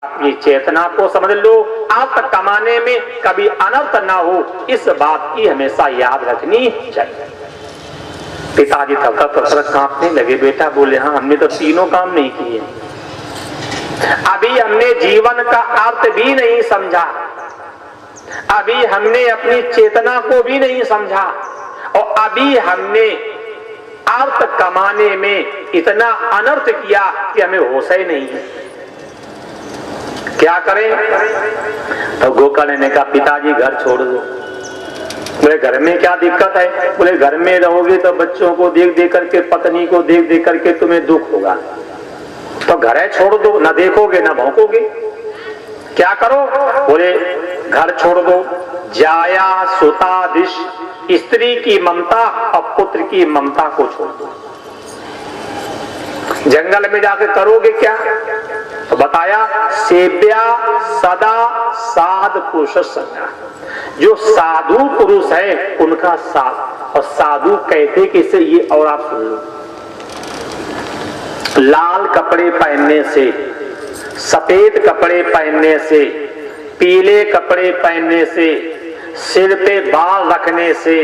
अपनी चेतना को समझ लो, अर्थ कमाने में कभी अनर्थ ना हो, इस बात की हमेशा याद रखनी चाहिए। पिताजी थर कांपने लगे। बेटा बोले, हाँ हमने तो तीनों काम नहीं किए, अभी हमने जीवन का अर्थ भी नहीं समझा, अभी हमने अपनी चेतना को भी नहीं समझा, और अभी हमने अर्थ कमाने में इतना अनर्थ किया कि हमें होश ही नहीं है। क्या करें? तो गोकर्ण ने कहा, पिताजी घर छोड़ दो। बोले, घर में क्या दिक्कत है? बोले, घर में रहोगे तो बच्चों को देख देख करके, पत्नी को देख देख करके तुम्हें दुख होगा, तो घर छोड़ दो, ना देखोगे ना भौंकोगे। क्या करो? बोले, घर छोड़ दो। जाया सुता दिश, स्त्री की ममता और पुत्र की ममता को छोड़ दो। जंगल में जाकर करोगे क्या? तो बताया, सेव्या सदा साध पुरुष संज्ञा, जो साधु पुरुष है उनका साथ। और साधु कहते किसे, ये और आप सुन लो, लाल कपड़े पहनने से, सफेद कपड़े पहनने से, पीले कपड़े पहनने से, सिर पे बाल रखने से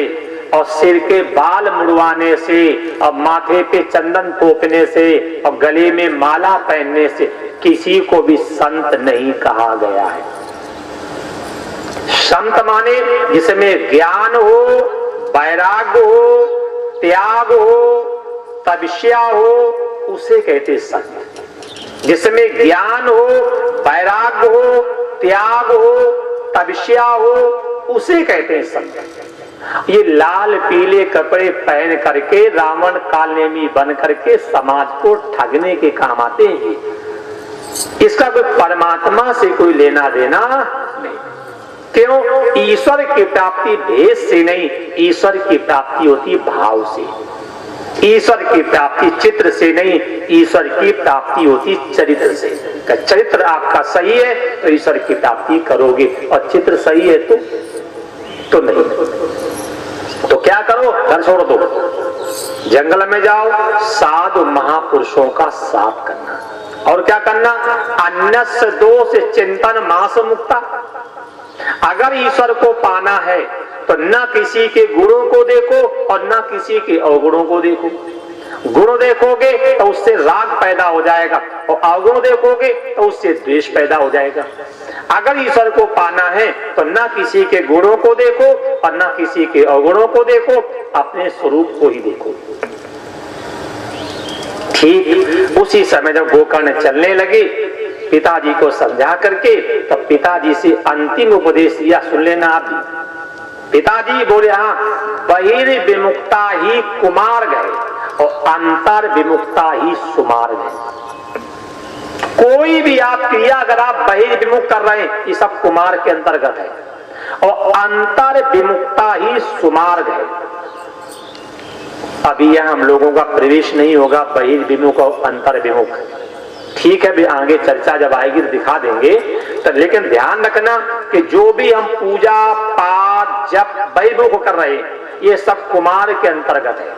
और सिर के बाल मुड़वाने से और माथे पे चंदन पोपने से और गले में माला पहनने से किसी को भी संत नहीं कहा गया है। संत माने जिसमें ज्ञान हो, वैराग्य हो, त्याग हो, तपस्या हो, उसे कहते संत। जिसमें ज्ञान हो, वैराग्य हो, त्याग हो, तपस्या हो, उसे कहते हैं संत। ये लाल पीले कपड़े पहन करके रावण कालनेमी बन करके समाज को ठगने के काम आते हैं। इसका कोई परमात्मा से कोई लेना देना नहीं। क्यों? ईश्वर की प्राप्ति भेष से नहीं, ईश्वर की प्राप्ति होती भाव से। ईश्वर की प्राप्ति चित्र से नहीं, ईश्वर की प्राप्ति होती चरित्र से। चरित्र आपका सही है तो ईश्वर की प्राप्ति करोगे, और चित्र सही है तो नहीं। तो क्या करो? घर छोड़ दो, जंगल में जाओ, साधु महापुरुषों का साथ करना। और क्या करना? अन्यस्य दोष चिंतन मास मुक्ता। अगर ईश्वर को पाना है तो न किसी के गुणों को देखो और न किसी के अवगुणों को देखो। गुण देखोगे तो उससे राग पैदा हो जाएगा, और अवगुण देखोगे तो उससे द्वेष पैदा हो जाएगा। अगर ईश्वर को पाना है तो न किसी के गुणों को देखो और न किसी के अवगुणों को देखो, अपने स्वरूप को ही देखो। ठीक उसी समय जब गोकर्ण चलने लगे, पिताजी को समझा करके, तब पिताजी से अंतिम उपदेश दिया, सुन लेना आप भी। पिताजी बोले, हाँ, बहिर्विमुक्ता ही कुमार गए और अंतर विमुक्ता ही सुमार गए। कोई भी आप क्रिया अगर आप बहिर्विमुख कर रहे हैं, ये सब कुमार के अंतर्गत है, और अंतर विमुक्ता ही सुमार गए। अभी यह हम लोगों का प्रवेश नहीं होगा बहिर्विमुख और अंतर विमुख। ठीक है, भी आगे चर्चा जब आएगी तो दिखा देंगे। तो लेकिन ध्यान रखना कि जो भी हम पूजा पाठ जप बहिर्मुख कर रहे हैं, ये सब कुमार के अंतर्गत है,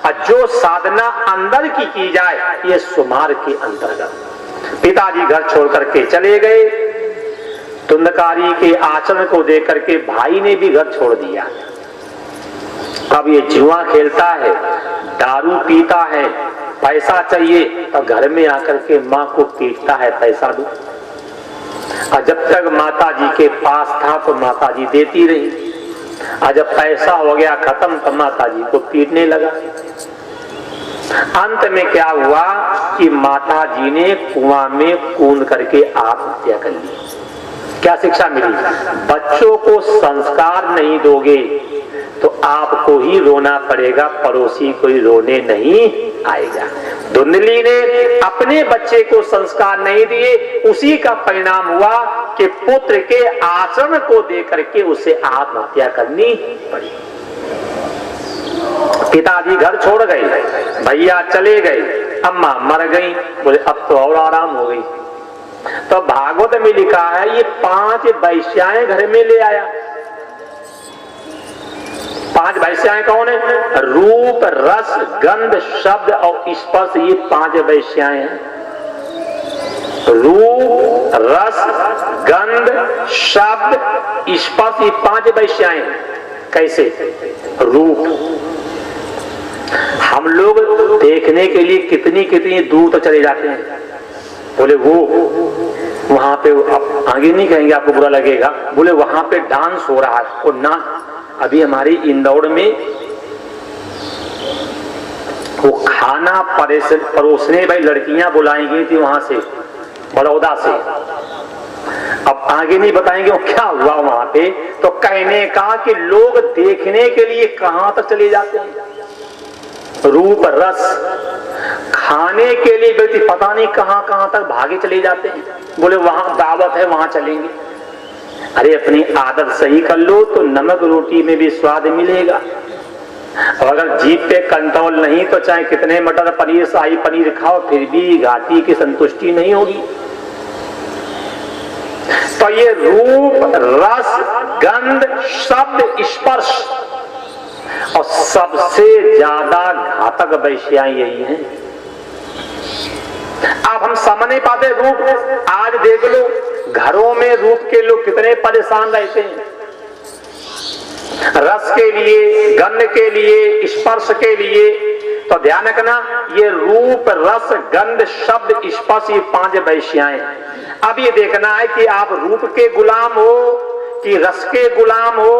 और जो साधना अंदर की जाए, ये सुमार के अंतर्गत। पिताजी घर छोड़ करके चले गए। धुंधकारी के आचरण को देख करके भाई ने भी घर छोड़ दिया। अब ये जुआ खेलता है, दारू पीता है, पैसा चाहिए तो घर में आकर के माँ को पीटता है, पैसा दो। और जब तक माता जी के पास था तो माता जी देती रही, और जब पैसा हो गया खत्म तो माता जी को पीटने लगा। अंत में क्या हुआ कि माता जी ने कुआं में कूद करके आत्महत्या कर ली। क्या शिक्षा मिली? बच्चों को संस्कार नहीं दोगे तो आपको ही रोना पड़ेगा, पड़ोसी कोई रोने नहीं आएगा। धुंधली ने अपने बच्चे को संस्कार नहीं दिए, उसी का परिणाम हुआ कि पुत्र के आचरण को देख करके उसे आत्महत्या करनी पड़ी। पिताजी घर छोड़ गए, भैया चले गए, अम्मा मर गई। बोले अब तो और आराम हो गई। तो भागवत में लिखा है, ये 5 वैश्याएं घर में ले आया। 5 वैश्याएं कौन है? रूप, रस, गंध, शब्द और स्पर्श, ये 5 वैश्याएं हैं। रूप, रस, गंध, शब्द, स्पर्श, ये 5 वैश्याएं। कैसे? रूप, हम लोग देखने के लिए कितनी कितनी दूर तक चले जाते हैं। बोले वो वहां पे, आगे नहीं कहेंगे आपको बुरा लगेगा, बोले वहां पे डांस हो रहा है। और ना, अभी हमारी इंदौर में वो खाना परोसने भाई लड़कियां बुलाई गई थी वहां से, बड़ौदा से। अब आगे नहीं बताएंगे वो क्या हुआ वहां पे। तो कहने का कि लोग देखने के लिए कहां तक चले जाते हैं, रूप रस खाने के लिए व्यक्ति पता नहीं कहां कहां तक भागे चले जाते हैं। बोले वहां दावत है वहां चलेंगे। अरे अपनी आदत सही कर लो तो नमक रोटी में भी स्वाद मिलेगा। और अगर जीभ पे कंट्रोल नहीं तो चाहे कितने मटर पनीर शाही पनीर खाओ फिर भी घाटी की संतुष्टि नहीं होगी। तो ये रूप रस गंध शब्द स्पर्श और सबसे ज्यादा घातक वैश्याएं यही हैं। अब हम समझ नहीं पाते रूप। आज देख लो घरों में रूप के लोग कितने परेशान रहते हैं, रस के लिए, गंध के लिए, स्पर्श के लिए। तो ध्यान रखना, ये रूप रस गंध शब्द स्पर्श ये 5 वैश्याएं। अब ये देखना है कि आप रूप के गुलाम हो कि रस के गुलाम हो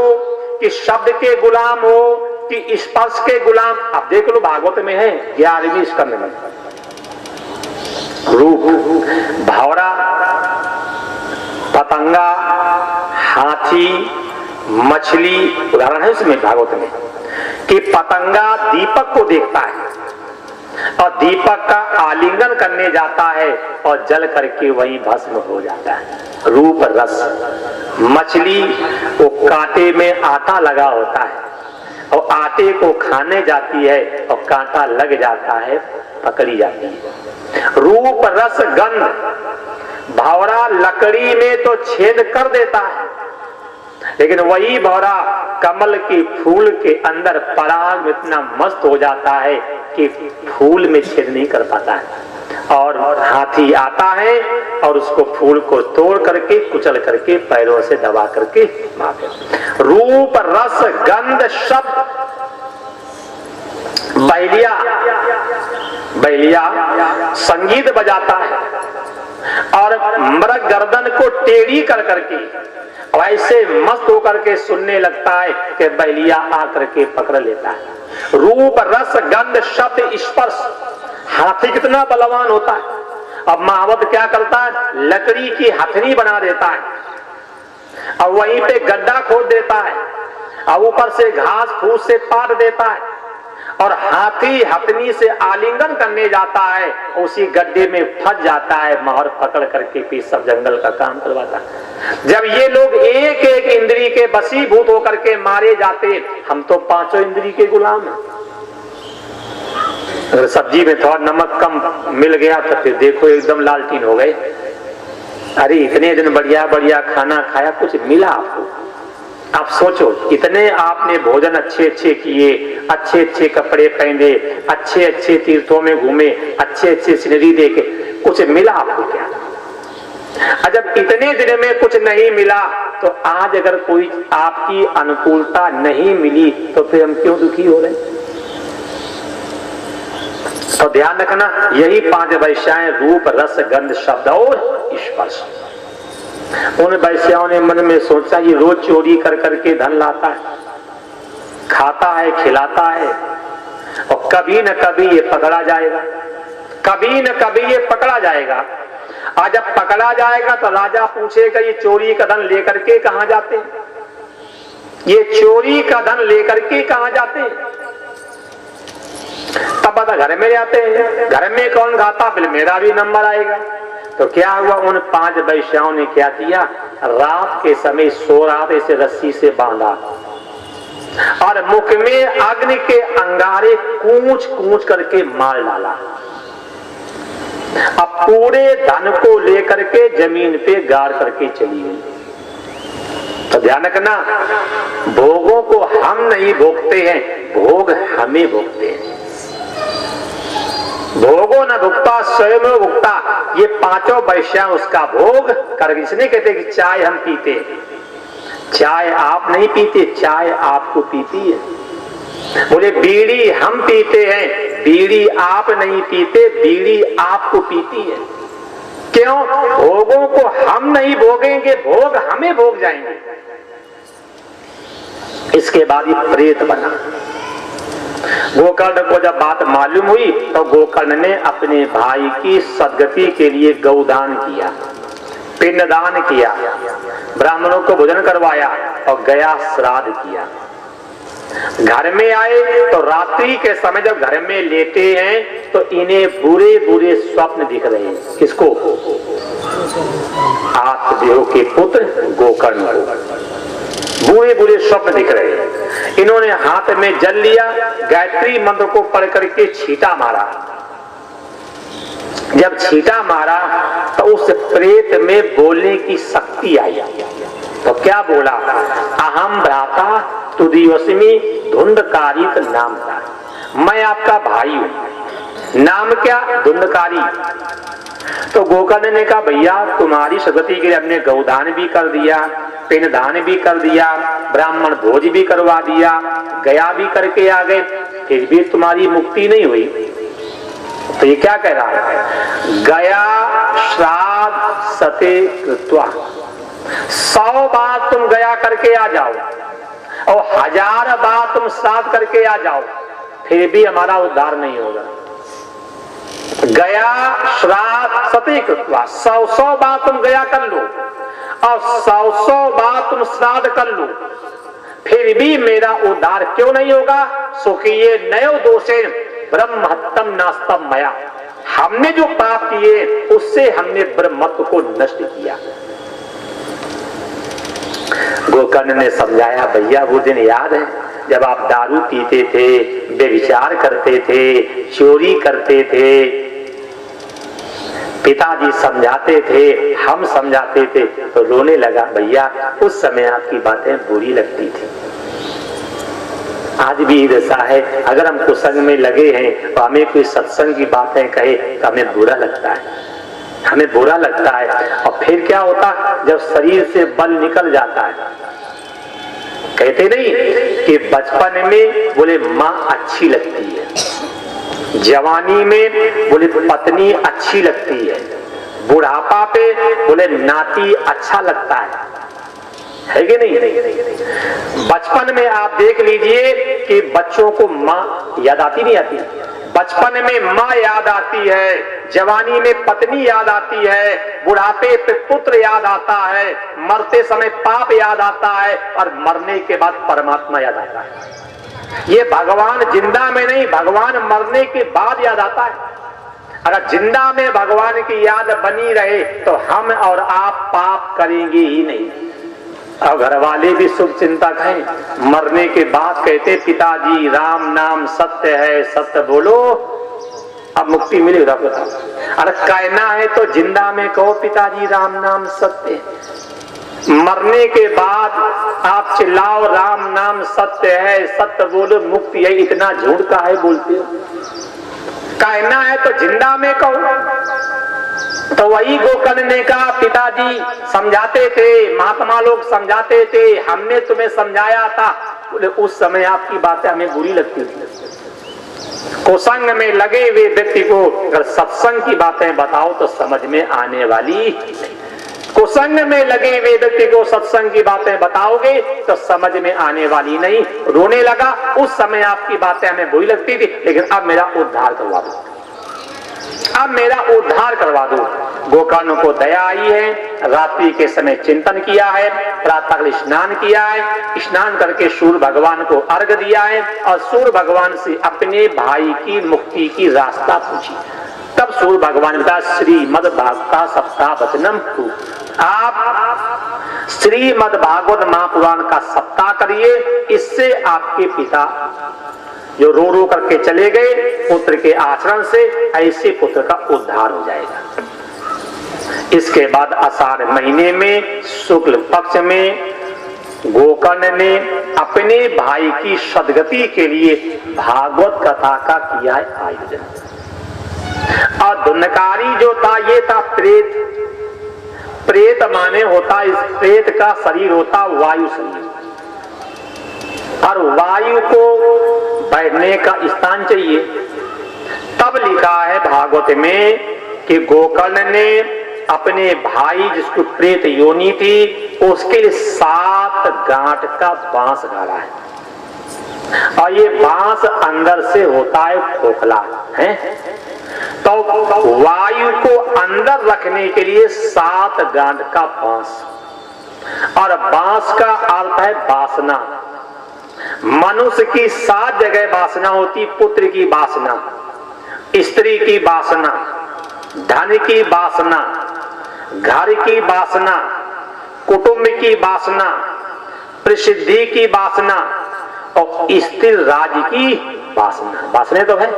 कि शब्द के गुलाम हो कि स्पर्श के गुलाम। अब देख लो भागवत में है 11वें स्कंद में, रूप भौरा, पतंगा, हाथी, मछली उदाहरण है उसमें भागवत में कि पतंगा दीपक को देखता है और दीपक का आलिंगन करने जाता है और जल करके वहीं भस्म हो जाता है। रूप रस। मछली वो कांटे में आटा लगा होता है और आटे को खाने जाती है और कांटा लग जाता है, पकड़ी जाती है। रूप रस गंध। भौरा लकड़ी में तो छेद कर देता है लेकिन वही भौरा कमल के फूल के अंदर पराग में इतना मस्त हो जाता है कि फूल में छेद नहीं कर पाता है। और हाथी आता है और उसको फूल को तोड़ करके कुचल करके पैरों से दबा करके मारते। रूप रस गंध शब्द। बैलिया संगीत बजाता है और मृग गर्दन को टेढ़ी कर करके ऐसे मस्त होकर के सुनने लगता है कि बैलिया आकर के पकड़ लेता है। रूप रस गंध शब्द स्पर्श। हाथी कितना बलवान होता है। अब महावत क्या करता है, लकड़ी की हथनी बना देता है और वहीं पे गड्ढा खोद देता है और ऊपर से घास फूस से पाट देता है और हाथी हथनी से आलिंगन करने जाता है, उसी गड्ढे में फंस जाता है, मोहर पकड़ करके फिर सब जंगल का काम करवाता है। जब ये लोग एक एक इंद्री के बसीभूत होकर के मारे जाते, हम तो 5 इंद्री के गुलाम हैं। अगर सब्जी में थोड़ा नमक कम मिल गया तो फिर देखो एकदम लालटीन हो गए। अरे इतने दिन बढ़िया बढ़िया खाना खाया, कुछ मिला आपको? आप सोचो, इतने आपने भोजन अच्छे अच्छे किए, अच्छे अच्छे कपड़े पहने, अच्छे अच्छे तीर्थों में घूमे, अच्छे अच्छे सीनरी देखे, कुछ मिला आपको क्या? जब इतने दिन में कुछ नहीं मिला तो आज अगर कोई आपकी अनुकूलता नहीं मिली तो फिर हम क्यों दुखी हो रहे? तो ध्यान रखना, यही 5 वैश्याएं रूप रस गंध शब्द और स्पर्श। उन वैश्याओं ने मन में सोचा ये रोज चोरी कर करके धन लाता है, खाता है, खिलाता है और कभी न कभी ये पकड़ा जाएगा, कभी न कभी ये पकड़ा जाएगा। आज जब पकड़ा जाएगा तो राजा पूछेगा ये चोरी का धन लेकर के कहां जाते हैं, ये चोरी का धन लेकर के कहां जाते हैं? तब बता घर में जाते हैं, घर में कौन खाता, फिर मेरा भी नंबर आएगा। तो क्या हुआ, उन 5 वैश्याओं ने क्या किया, रात के समय सो रहा था, इसे रस्सी से बांधा और मुख में अग्नि के अंगारे कूच कूच करके मार डाला। अब पूरे धन को लेकर के जमीन पे गाड़ करके चली गई। तो ध्यान रखना, भोगों को हम नहीं भोगते हैं, भोग हमें भोगते हैं। भोगो न भुक्ता स्वयं भुक्ता, ये पांचों वैश्या उसका भोग कर। इसने कहते कि चाय हम पीते, चाय आप नहीं पीते, चाय आपको पीती है। बोले बीड़ी हम पीते हैं, बीड़ी आप नहीं पीते, बीड़ी आपको पीती है। क्यों? भोगों को हम नहीं भोगेंगे, भोग हमें भोग जाएंगे। इसके बाद ये प्रेत बना। गोकर्ण को जब बात मालूम हुई तो गोकर्ण ने अपने भाई की सदगति के लिए गौदान किया, पिंडदान किया, ब्राह्मणों को भोजन करवाया और गया श्राद्ध किया। घर में आए तो रात्रि के समय जब घर में लेटे हैं तो इन्हें बुरे बुरे स्वप्न दिख रहे हैं। किसको? आत्मदेव के पुत्र गोकर्ण को बुरे बुरे स्वप्न दिख रहे हैं। इन्होंने हाथ में जल लिया, गायत्री मंत्र को पढ़ करके छींटा मारा। जब छींटा मारा तो उस प्रेत में बोलने की शक्ति आई। तो क्या बोला? अहम भ्राता तुदिवस्मि धुंधकारित नाम था, मैं आपका भाई हूं। नाम क्या? धुंधकारी। तो गोकर्ण ने कहा भैया तुम्हारी सदगति के लिए हमने गौदान भी कर दिया, पिंडदान भी कर दिया, ब्राह्मण भोज भी करवा दिया, गया भी करके आ गए, फिर भी तुम्हारी मुक्ति नहीं हुई। तो ये क्या कह रहा है? गया श्राद्ध सते कृत्वा, 100 बार तुम गया करके आ जाओ और 1000 बार तुम श्राद्ध करके आ जाओ, फिर भी हमारा उद्धार नहीं होगा। गया श्राद्ध सते कृत्वा, 100 बार तुम गया कर लो और 100 बार तुम श्राद्ध कर लो, फिर भी मेरा उद्धार क्यों नहीं होगा? सो कि ये नयो दोषे ब्रह्महत्यम नास्तम मया, हमने जो पाप किए उससे हमने ब्रह्मत्व को नष्ट किया। गोकर्ण ने समझाया भैया वो दिन याद है जब आप दारू पीते थे, व्यभिचार करते थे, चोरी करते थे, पिताजी समझाते थे, हम समझाते थे तो रोने लगा। भैया उस समय आपकी बातें बुरी लगती थी, आज भी दशा है। अगर हम कुसंग में लगे हैं तो हमें कोई सत्संग की बातें कहे तो हमें बुरा लगता है, हमें बुरा लगता है। और फिर क्या होता? जब शरीर से बल निकल जाता है, कहते नहीं कि बचपन में बोले माँ अच्छी लगती है, जवानी में बोले पत्नी अच्छी लगती है, बुढ़ापा पे बोले नाती अच्छा लगता है कि नहीं? बचपन में आप देख लीजिए कि बच्चों को माँ याद आती नहीं आती? बचपन में माँ याद आती है, जवानी में पत्नी याद आती है, बुढ़ापे पे पुत्र याद आता है, मरते समय पाप याद आता है और मरने के बाद परमात्मा याद आता है। ये भगवान जिंदा में नहीं, भगवान मरने के बाद याद आता है। अगर जिंदा में भगवान की याद बनी रहे तो हम और आप पाप करेंगे ही नहीं। और घर वाले भी शुभ चिंतक हैं, मरने के बाद कहते पिताजी राम नाम सत्य है, सत्य बोलो अब मुक्ति मिलेगी। अरे कहना है तो जिंदा में कहो पिताजी राम नाम सत्य, मरने के बाद आप चिल्लाओ राम नाम सत्य है, सत्य बोलो मुक्ति है। इतना झूठ का है बोलते हो? कहना है तो जिंदा में कहो। तो वही गोकर्ण ने कहा पिताजी समझाते थे, महात्मा लोग समझाते थे, हमने तुम्हें समझाया था, बोले उस समय आपकी बातें हमें बुरी लगती थी। कुसंग में लगे हुए व्यक्ति को अगर सत्संग की बातें बताओ तो समझ में आने वाली। कुसंग में लगे हुए व्यक्ति को सत्संग की बातें बताओगे तो समझ में आने वाली नहीं। रोने लगा, उस समय आपकी बातें हमें बुरी लगती थी, लेकिन अब मेरा उद्धार करवा दो, अब मेरा उद्धार करवा दो। गोकर्ण को दया आई है, रात्रि के समय चिंतन किया है, प्रातः स्नान किया है, स्नान करके सूर्य भगवान को अर्घ दिया है और सूर्य भगवान से अपने भाई की मुक्ति की रास्ता पूछी। तब सूर्य भगवान ने बताया श्रीमद् भागवत सप्ताह वचनम, आप श्रीमद् भागवत महापुराण का सप्ताह करिए, इससे आपके पिता जो रो रो करके चले गए पुत्र के आचरण से, ऐसे पुत्र का उद्धार हो जाएगा। इसके बाद आषाढ़ महीने में शुक्ल पक्ष में गोकर्ण ने अपने भाई की सदगति के लिए भागवत कथा का किया है आयोजन। और धुनकारी जो था ये था प्रेत। प्रेत माने होता, इस प्रेत का शरीर होता वायु शरीर, और वायु को बैठने का स्थान चाहिए। तब लिखा है भागवत में कि गोकर्ण ने अपने भाई जिसको प्रेत योनि थी उसके लिए 7 गांठ का बांस गाड़ा है, और ये बांस अंदर से होता है खोखला है। तो वायु को अंदर रखने के लिए 7 गांठ का बांस, और बांस का अर्थ है वासना। मनुष्य की 7 जगह वासना होती, पुत्र की वासना, स्त्री की वासना, धन की वासना, घर की वासना, कुटुंब की वासना, प्रसिद्धि की वासना और स्थिर राज्य की वासना। वासना तो है।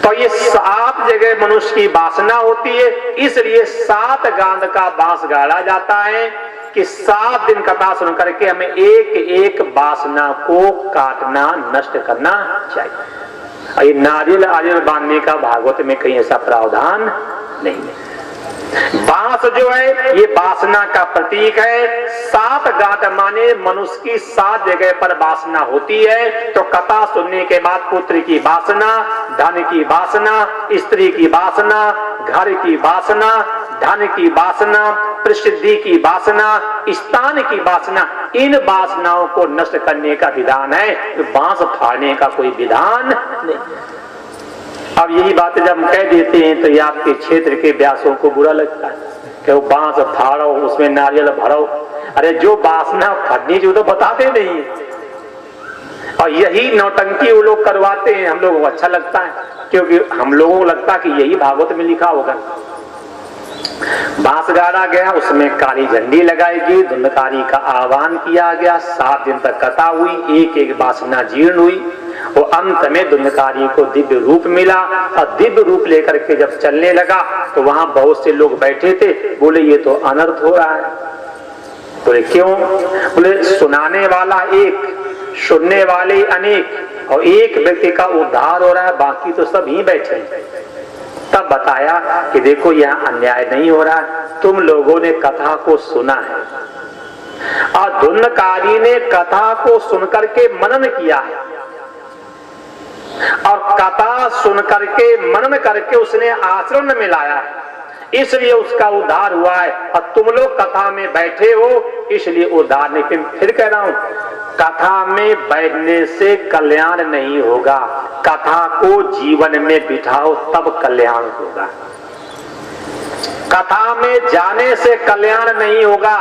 तो ये 7 जगह मनुष्य की वासना होती है, इसलिए 7 गांठ का बांस गाड़ा जाता है कि 7 दिन कथा सुन करके हमें एक एक वासना को काटना, नष्ट करना चाहिए। और ये नारियल आरियल बांधने का भागवत में कहीं ऐसा प्रावधान नहीं है। बांस जो है ये वासना का प्रतीक है। 7 गांठ माने मनुष्य की 7 जगह पर वासना होती है। तो कथा सुनने के बाद पुत्र की वासना, धन की वासना, स्त्री की वासना, घर की वासना, धन की वासना, प्रसिद्धि की वासना, स्थान की वासना, इन वासनाओं को नष्ट करने का विधान है। तो बांस फाड़ने का कोई विधान नहीं। अब यही बात जब हम कह देते हैं तो ये आपके क्षेत्र के व्यासों को बुरा लगता है कि वो बांस फाड़ो, उसमें नारियल भरो। अरे जो वासना फटनी जो तो बताते नहीं है, और यही नौटंकी वो लोग करवाते हैं। हम लोगों को अच्छा लगता है, क्योंकि हम लोगों को लगता है कि यही भागवत में लिखा होगा। बांस गाड़ा गया, उसमें काली झंडी लगाई गई, धुंधकारी का आह्वान किया गया, 7 दिन तक कथा हुई, एक एक वासना जीर्ण हुई। वो अंत में धुंधकारी को दिव्य रूप मिला, और दिव्य रूप लेकर के जब चलने लगा तो वहां बहुत से लोग बैठे थे। बोले ये तो अनर्थ हो रहा है। बोले क्यों? बोले सुनाने वाला एक, सुनने वाले अनेक, और एक व्यक्ति का उद्धार हो रहा है, बाकी तो सब ही बैठे हैं। तब बताया कि देखो यहाँ अन्याय नहीं हो रहा है, तुम लोगों ने कथा को सुना है, और धुंधकारी ने कथा को सुनकर के मनन किया है, और कथा सुन करके मनन करके उसने आचरण में लाया है, इसलिए उसका उद्धार हुआ है। और तुम लोग कथा में बैठे हो इसलिए उद्धार नहीं। फिर कह रहा हूं, कथा में बैठने से कल्याण नहीं होगा, कथा को जीवन में बिठाओ तब कल्याण होगा। कथा में जाने से कल्याण नहीं होगा,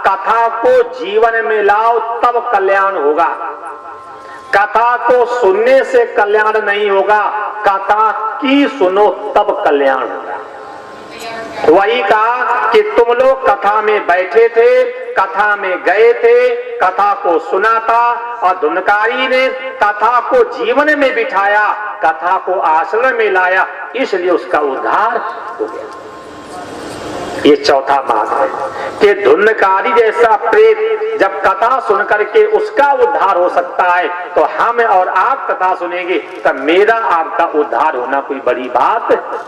कथा को जीवन में लाओ तब कल्याण होगा। कथा को सुनने से कल्याण नहीं होगा, कथा की सुनो तब कल्याण होगा। वही कहा कि तुम लोग कथा में बैठे थे, कथा में गए थे, कथा को सुना था, और धुंधकारी ने कथा को जीवन में बिठाया, कथा को आश्रय में लाया, इसलिए उसका उद्धार हो गया। ये चौथा बात है कि धुंधकारी जैसा प्रेत जब कथा सुन करके उसका उद्धार हो सकता है, तो हम और आप कथा सुनेंगे तो मेरा आपका उद्धार होना कोई बड़ी बात